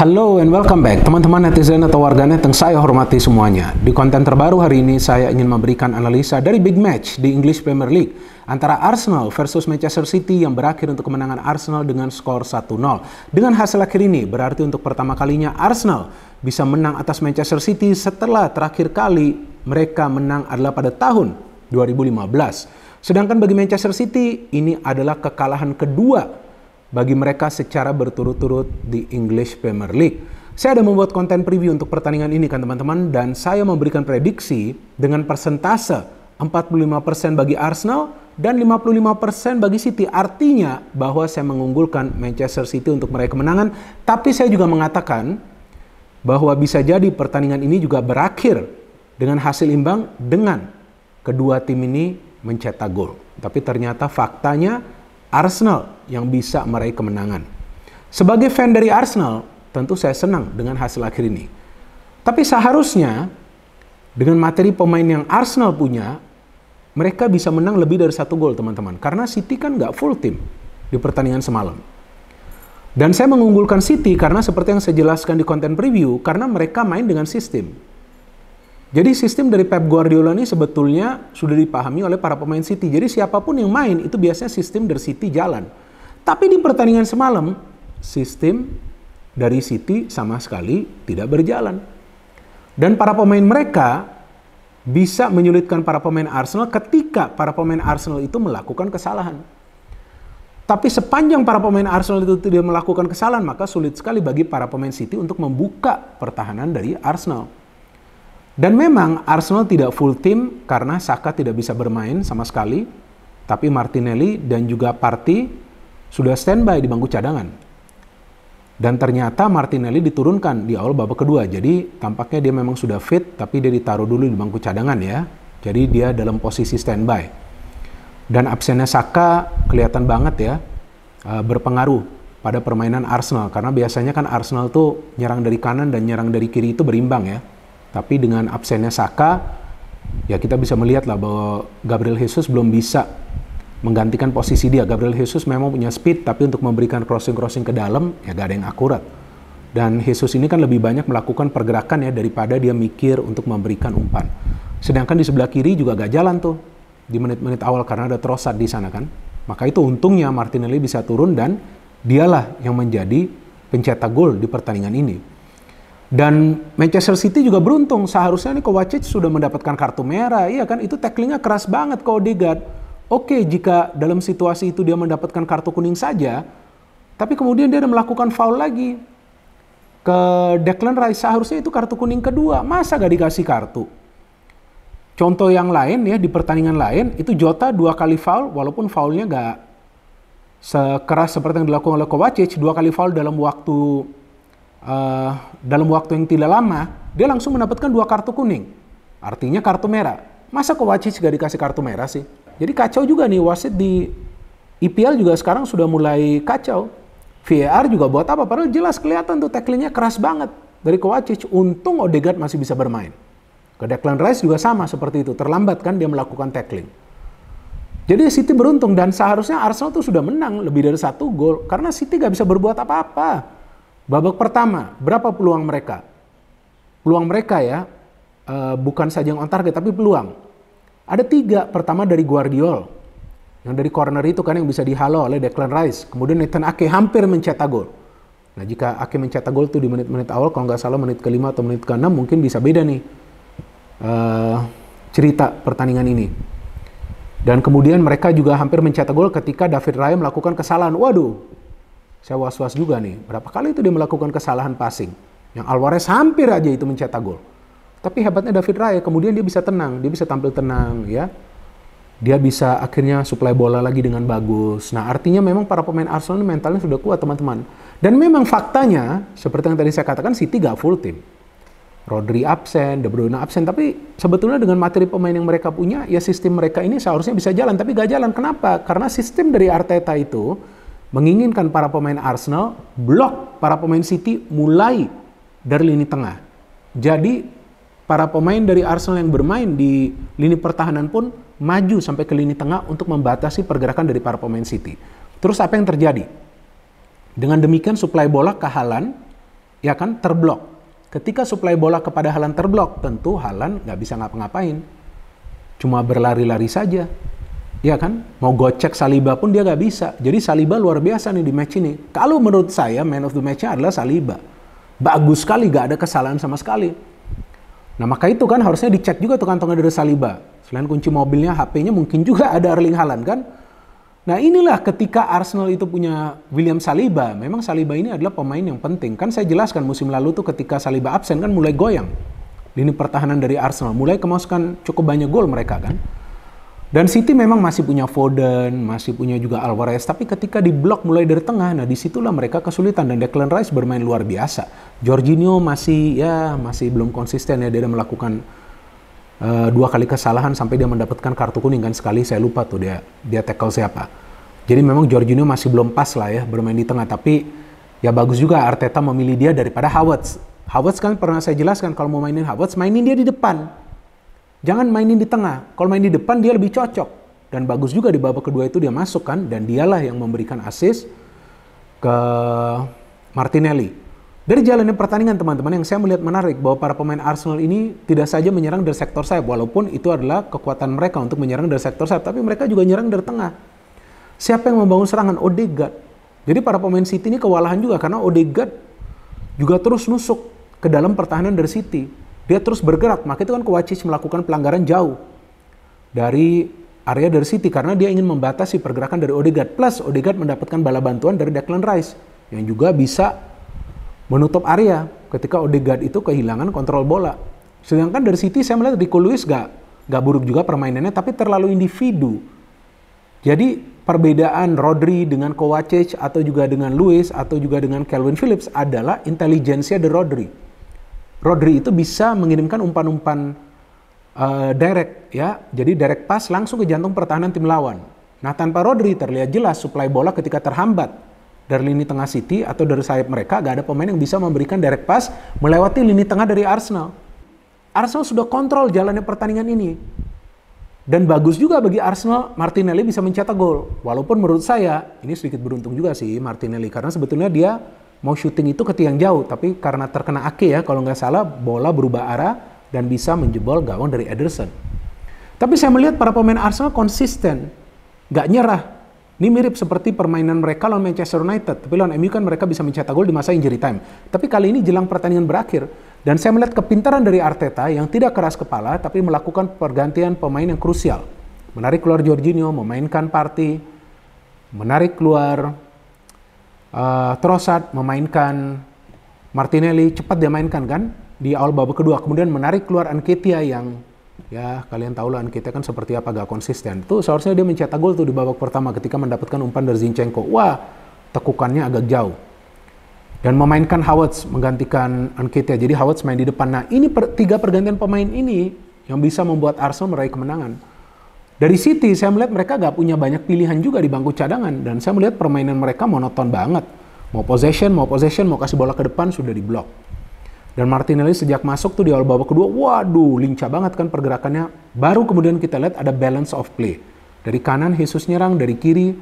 Halo and welcome back teman-teman netizen atau warganet yang saya hormati semuanya. Di konten terbaru hari ini saya ingin memberikan analisa dari big match di English Premier League antara Arsenal versus Manchester City yang berakhir untuk kemenangan Arsenal dengan skor 1-0. Dengan hasil akhir ini berarti untuk pertama kalinya Arsenal bisa menang atas Manchester City setelah terakhir kali mereka menang adalah pada tahun 2015. Sedangkan bagi Manchester City ini adalah kekalahan kedua bagi mereka secara berturut-turut di English Premier League. Saya ada membuat konten preview untuk pertandingan ini kan teman-teman, dan saya memberikan prediksi dengan persentase 45% bagi Arsenal dan 55% bagi City. Artinya bahwa saya mengunggulkan Manchester City untuk meraih kemenangan, tapi saya juga mengatakan bahwa bisa jadi pertandingan ini juga berakhir dengan hasil imbang dengan kedua tim ini mencetak gol. Tapi ternyata faktanya Arsenal yang bisa meraih kemenangan. Sebagai fan dari Arsenal, tentu saya senang dengan hasil akhir ini. Tapi seharusnya dengan materi pemain yang Arsenal punya, mereka bisa menang lebih dari 1 gol teman-teman. Karena City kan nggak full tim di pertandingan semalam. Dan saya mengunggulkan City karena seperti yang saya jelaskan di konten preview, karena mereka main dengan sistem. Jadi sistem dari Pep Guardiola ini sebetulnya sudah dipahami oleh para pemain City. Jadi siapapun yang main itu biasanya sistem dari City jalan. Tapi di pertandingan semalam, sistem dari City sama sekali tidak berjalan. Dan para pemain mereka bisa menyulitkan para pemain Arsenal ketika para pemain Arsenal itu melakukan kesalahan. Tapi sepanjang para pemain Arsenal itu tidak melakukan kesalahan, maka sulit sekali bagi para pemain City untuk membuka pertahanan dari Arsenal. Dan memang Arsenal tidak full tim karena Saka tidak bisa bermain sama sekali. Tapi Martinelli dan juga Partey sudah standby di bangku cadangan. Dan ternyata Martinelli diturunkan di awal babak kedua. Jadi tampaknya dia memang sudah fit, tapi dia ditaruh dulu di bangku cadangan ya. Jadi dia dalam posisi standby. Dan absennya Saka kelihatan banget ya, berpengaruh pada permainan Arsenal. Karena biasanya kan Arsenal tuh nyerang dari kanan dan nyerang dari kiri itu berimbang ya. Tapi dengan absennya Saka, ya kita bisa melihat lah bahwa Gabriel Jesus belum bisa menggantikan posisi dia. Gabriel Jesus memang punya speed, tapi untuk memberikan crossing-crossing ke dalam, ya gak ada yang akurat. Dan Jesus ini kan lebih banyak melakukan pergerakan ya, daripada dia mikir untuk memberikan umpan. Sedangkan di sebelah kiri juga gak jalan tuh, di menit-menit awal karena ada Trossard di sana kan. Maka itu untungnya Martinelli bisa turun dan dialah yang menjadi pencetak gol di pertandingan ini. Dan Manchester City juga beruntung, seharusnya nih Kovacic sudah mendapatkan kartu merah, iya kan, itu tacklingnya keras banget ke Odegaard. Oke, jika dalam situasi itu dia mendapatkan kartu kuning saja, tapi kemudian dia melakukan foul lagi ke Declan Rice, seharusnya itu kartu kuning kedua, masa gak dikasih kartu? Contoh yang lain ya, di pertandingan lain, itu Jota 2 kali foul, walaupun foulnya gak sekeras seperti yang dilakukan oleh Kovacic, 2 kali foul dalam waktu yang tidak lama, dia langsung mendapatkan 2 kartu kuning. Artinya kartu merah. Masa Kovacic gak dikasih kartu merah sih? Jadi kacau juga nih, wasit di IPL juga sekarang sudah mulai kacau. VAR juga buat apa? Padahal jelas kelihatan tuh tacklingnya keras banget dari Kovacic. Untung Odegaard masih bisa bermain. Ke Declan Rice juga sama seperti itu. Terlambat kan dia melakukan tackling. Jadi City beruntung dan seharusnya Arsenal tuh sudah menang lebih dari 1 gol. Karena City gak bisa berbuat apa-apa. Babak pertama, berapa peluang mereka? Peluang mereka ya, bukan saja yang on target, tapi peluang. Ada 3, pertama dari Guardiola. Yang dari corner itu kan yang bisa dihalau oleh Declan Rice. Kemudian Nathan Ake hampir mencetak gol. Nah jika Ake mencetak gol itu di menit-menit awal, kalau nggak salah menit ke-5 atau menit ke-6, mungkin bisa beda nih cerita pertandingan ini. Dan kemudian mereka juga hampir mencetak gol ketika David Raya melakukan kesalahan. Waduh, saya was-was juga nih, berapa kali itu dia melakukan kesalahan passing. Yang Alvarez hampir aja itu mencetak gol. Tapi hebatnya David Raya, kemudian dia bisa tenang, dia bisa tampil tenang ya. Dia bisa akhirnya suplai bola lagi dengan bagus. Nah artinya memang para pemain Arsenal ini mentalnya sudah kuat teman-teman. Dan memang faktanya, seperti yang tadi saya katakan, City gak full tim. Rodri absen, De Bruyne absen, tapi sebetulnya dengan materi pemain yang mereka punya, ya sistem mereka ini seharusnya bisa jalan, tapi gak jalan. Kenapa? Karena sistem dari Arteta itu menginginkan para pemain Arsenal blok para pemain City mulai dari lini tengah. Jadi para pemain dari Arsenal yang bermain di lini pertahanan pun maju sampai ke lini tengah untuk membatasi pergerakan dari para pemain City. Terus apa yang terjadi? Dengan demikian suplai bola ke Haaland ya kan, terblok. Ketika suplai bola kepada Haaland terblok, tentu Haaland nggak bisa ngapa-ngapain. Cuma berlari-lari saja. Ya kan? Mau gocek Saliba pun dia nggak bisa. Jadi Saliba luar biasa nih di match ini. Kalau menurut saya, man of the match-nya adalah Saliba. Bagus sekali, nggak ada kesalahan sama sekali. Nah maka itu kan harusnya dicek juga tuh kantongnya dari Saliba. Selain kunci mobilnya, HP-nya mungkin juga ada Erling Haaland kan. Nah inilah ketika Arsenal itu punya William Saliba. Memang Saliba ini adalah pemain yang penting. Kan saya jelaskan musim lalu tuh ketika Saliba absen kan mulai goyang lini pertahanan dari Arsenal. Mulai kemasukan cukup banyak gol mereka kan. Dan City memang masih punya Foden, masih punya juga Alvarez. Tapi ketika diblok mulai dari tengah, nah disitulah mereka kesulitan. Dan Declan Rice bermain luar biasa. Jorginho masih belum konsisten ya. Dia melakukan 2 kali kesalahan sampai dia mendapatkan kartu kuning kan. Sekali saya lupa tuh dia tackle siapa. Jadi memang Jorginho masih belum pas lah ya bermain di tengah. Tapi ya bagus juga Arteta memilih dia daripada Havertz. Havertz kan pernah saya jelaskan kalau mau mainin Havertz, mainin dia di depan. Jangan mainin di tengah. Kalau main di depan dia lebih cocok. Dan bagus juga di babak kedua itu dia masuk kan. Dan dialah yang memberikan assist ke Martinelli. Dari jalannya pertandingan teman-teman yang saya melihat menarik bahwa para pemain Arsenal ini tidak saja menyerang dari sektor sayap. Walaupun itu adalah kekuatan mereka untuk menyerang dari sektor sayap. Tapi mereka juga menyerang dari tengah. Siapa yang membangun serangan? Odegaard. Jadi para pemain City ini kewalahan juga. Karena Odegaard juga terus nusuk ke dalam pertahanan dari City. Dia terus bergerak, maka itu kan Kovacic melakukan pelanggaran jauh dari area dari City karena dia ingin membatasi pergerakan dari Odegaard. Plus Odegaard mendapatkan bala bantuan dari Declan Rice yang juga bisa menutup area ketika Odegaard itu kehilangan kontrol bola. Sedangkan dari City saya melihat Rico Lewis gak buruk juga permainannya, tapi terlalu individu. Jadi perbedaan Rodri dengan Kovacic atau juga dengan Lewis atau juga dengan Calvin Phillips adalah intelijensia dari Rodri. Rodri itu bisa mengirimkan umpan-umpan direct ya. Jadi direct pass langsung ke jantung pertahanan tim lawan. Nah, tanpa Rodri terlihat jelas suplai bola ketika terhambat dari lini tengah City atau dari sayap mereka, gak ada pemain yang bisa memberikan direct pass melewati lini tengah dari Arsenal. Arsenal sudah kontrol jalannya pertandingan ini. Dan bagus juga bagi Arsenal, Martinelli bisa mencetak gol. Walaupun menurut saya, ini sedikit beruntung juga sih Martinelli. Karena sebetulnya dia mau syuting itu ke tiang jauh, tapi karena terkena Ake ya, kalau nggak salah bola berubah arah dan bisa menjebol gawang dari Ederson. Tapi saya melihat para pemain Arsenal konsisten, nggak nyerah. Ini mirip seperti permainan mereka lawan Manchester United, tapi lawan MU kan mereka bisa mencetak gol di masa injury time. Tapi kali ini jelang pertandingan berakhir, dan saya melihat kepintaran dari Arteta yang tidak keras kepala, tapi melakukan pergantian pemain yang krusial. Menarik keluar Jorginho, memainkan Partey, menarik keluar Trossard, memainkan Martinelli, cepat dia mainkan kan di awal babak kedua. Kemudian menarik keluar Nketiah yang ya kalian tahu lah Nketiah kan seperti apa, gak konsisten. Tuh seharusnya dia mencetak gol tuh di babak pertama ketika mendapatkan umpan dari Zinchenko. Wah, tekukannya agak jauh. Dan memainkan Havertz menggantikan Nketiah. Jadi Havertz main di depan. Nah ini 3 pergantian pemain ini yang bisa membuat Arsenal meraih kemenangan. Dari City saya melihat mereka gak punya banyak pilihan juga di bangku cadangan. Dan saya melihat permainan mereka monoton banget. Mau possession, mau kasih bola ke depan sudah diblok. Dan Martinelli sejak masuk tuh di awal babak kedua, waduh lincah banget kan pergerakannya. Baru kemudian kita lihat ada balance of play. Dari kanan Jesus nyerang, dari kiri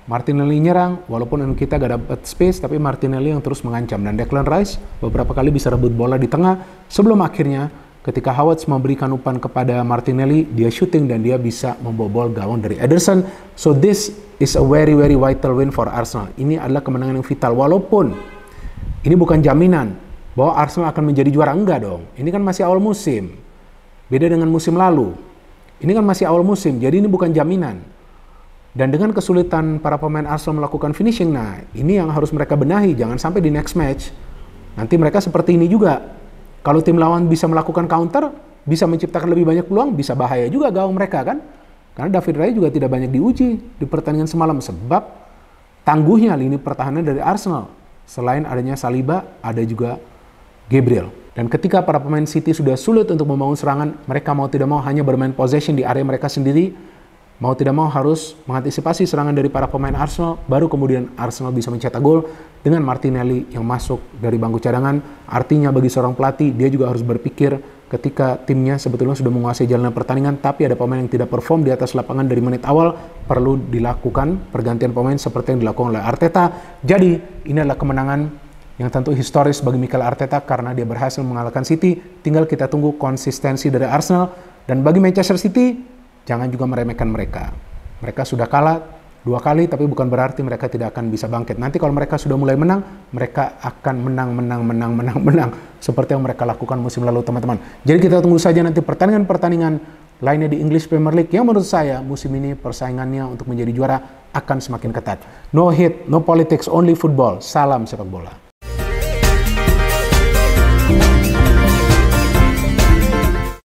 Martinelli nyerang. Walaupun kita gak dapat space, tapi Martinelli yang terus mengancam. Dan Declan Rice beberapa kali bisa rebut bola di tengah. Sebelum akhirnya ketika Havertz memberikan umpan kepada Martinelli, dia shooting dan dia bisa membobol gawang dari Ederson. So this is a very very vital win for Arsenal. Ini adalah kemenangan yang vital. Walaupun ini bukan jaminan bahwa Arsenal akan menjadi juara, enggak dong. Ini kan masih awal musim. Beda dengan musim lalu. Ini kan masih awal musim, jadi ini bukan jaminan. Dan dengan kesulitan para pemain Arsenal melakukan finishing, nah ini yang harus mereka benahi. Jangan sampai di next match nanti mereka seperti ini juga. Kalau tim lawan bisa melakukan counter, bisa menciptakan lebih banyak peluang, bisa bahaya juga gawang mereka kan. Karena David Raya juga tidak banyak diuji di pertandingan semalam. Sebab tangguhnya lini pertahanan dari Arsenal. Selain adanya Saliba, ada juga Gabriel. Dan ketika para pemain City sudah sulit untuk membangun serangan, mereka mau tidak mau hanya bermain possession di area mereka sendiri. Mau tidak mau harus mengantisipasi serangan dari para pemain Arsenal, baru kemudian Arsenal bisa mencetak gol dengan Martinelli yang masuk dari bangku cadangan. Artinya bagi seorang pelatih, dia juga harus berpikir ketika timnya sebetulnya sudah menguasai jalanan pertandingan, tapi ada pemain yang tidak perform di atas lapangan dari menit awal, perlu dilakukan pergantian pemain seperti yang dilakukan oleh Arteta. Jadi ini adalah kemenangan yang tentu historis bagi Mikel Arteta karena dia berhasil mengalahkan City. Tinggal kita tunggu konsistensi dari Arsenal. Dan bagi Manchester City, jangan juga meremehkan mereka. Mereka sudah kalah 2 kali, tapi bukan berarti mereka tidak akan bisa bangkit. Nanti kalau mereka sudah mulai menang, mereka akan menang. Seperti yang mereka lakukan musim lalu, teman-teman. Jadi kita tunggu saja nanti pertandingan-pertandingan lainnya di English Premier League yang menurut saya musim ini persaingannya untuk menjadi juara akan semakin ketat. No hate, no politics, only football. Salam sepak bola.